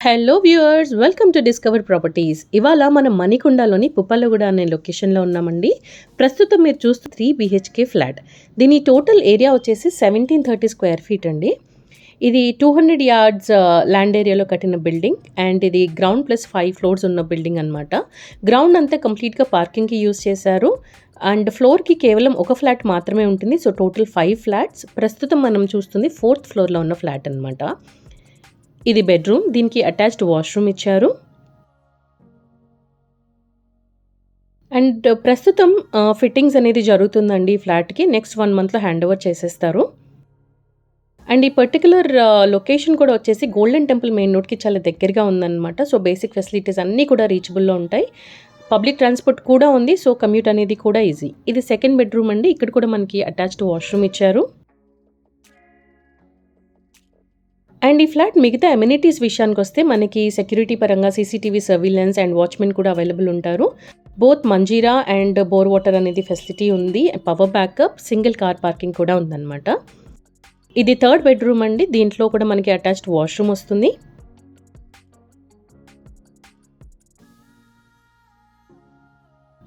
Hello viewers, welcome to discover properties. ఇవాళ మనం మణికొండలోని పుప్పలగూడ అనే లొకేషన్లో ఉన్నామండి. ప్రస్తుతం మీరు చూస్తూ 3 BHK ఫ్లాట్. దీని టోటల్ ఏరియా వచ్చేసి 1730 స్క్వేర్ ఫీట్ అండి. ఇది 200 yards ల్యాండ్ ఏరియాలో కట్టిన బిల్డింగ్ అండ్ ఇది గ్రౌండ్ ప్లస్ 5 floors ఉన్న బిల్డింగ్ అనమాట. గ్రౌండ్ అంతా కంప్లీట్గా పార్కింగ్కి యూజ్ చేశారు అండ్ ఫ్లోర్కి కేవలం ఒక ఫ్లాట్ మాత్రమే ఉంటుంది. So total 5 flats. ప్రస్తుతం మనం చూస్తుంది 4th ఫ్లోర్లో ఉన్న ఫ్లాట్ అనమాట. ఇది బెడ్రూమ్, దీనికి అటాచ్డ్ వాష్రూమ్ ఇచ్చారు. అండ్ ప్రస్తుతం ఫిట్టింగ్స్ అనేది జరుగుతుందండి ఈ ఫ్లాట్కి. నెక్స్ట్ 1 monthలో హ్యాండ్ ఓవర్ చేసేస్తారు. అండ్ ఈ పర్టికులర్ లొకేషన్ కూడా వచ్చేసి గోల్డెన్ టెంపుల్ మెయిన్ రోడ్కి చాలా దగ్గరగా ఉందన్నమాట. సో బేసిక్ ఫెసిలిటీస్ అన్నీ కూడా రీచబుల్లో ఉంటాయి. పబ్లిక్ ట్రాన్స్పోర్ట్ కూడా ఉంది. సో కమ్యూట్ అనేది కూడా ఈజీ. ఇది సెకండ్ బెడ్రూమ్ అండి. ఇక్కడ కూడా మనకి అటాచ్డ్ వాష్రూమ్ ఇచ్చారు. అండ్ ఈ ఫ్లాట్ మిగతా అమ్యూనిటీస్ విషయానికి వస్తే మనకి సెక్యూరిటీ పరంగా CCTV సర్వీలెన్స్ అండ్ వాచ్మెన్ కూడా అవైలబుల్ ఉంటారు. Both Manjeera and bore water అనేది ఫెసిలిటీ ఉంది. Power backup, single car parking కూడా ఉందన్నమాట. ఇది థర్డ్ బెడ్రూమ్ అండి. దీంట్లో కూడా మనకి అటాచ్డ్ వాష్రూమ్ వస్తుంది.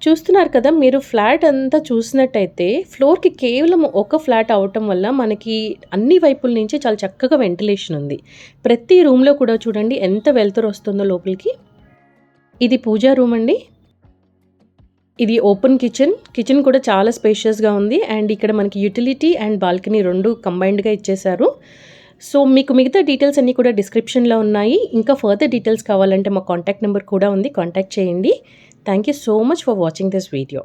చూస్తున్నారు కదా, మీరు ఫ్లాట్ అంతా చూసినట్టయితే ఫ్లోర్కి కేవలం ఒక ఫ్లాట్ అవటం వల్ల మనకి అన్ని వైపుల నుంచి చాలా చక్కగా వెంటిలేషన్ ఉంది. ప్రతి రూమ్లో కూడా చూడండి ఎంత వెలుతురు వస్తుందో లోపలికి. ఇది పూజా రూమ్ అండి. ఇది ఓపెన్ కిచెన్ కూడా చాలా స్పేషియస్గా ఉంది. అండ్ ఇక్కడ మనకి యూటిలిటీ అండ్ బాల్కనీ రెండు కంబైన్డ్గా ఇచ్చేశారు. సో మీకు మిగతా డీటెయిల్స్ అన్నీ కూడా డిస్క్రిప్షన్లో ఉన్నాయి. ఇంకా ఫర్దర్ డీటెయిల్స్ కావాలంటే మా కాంటాక్ట్ నెంబర్ కూడా ఉంది, కాంటాక్ట్ చేయండి. Thank you so much for watching this video.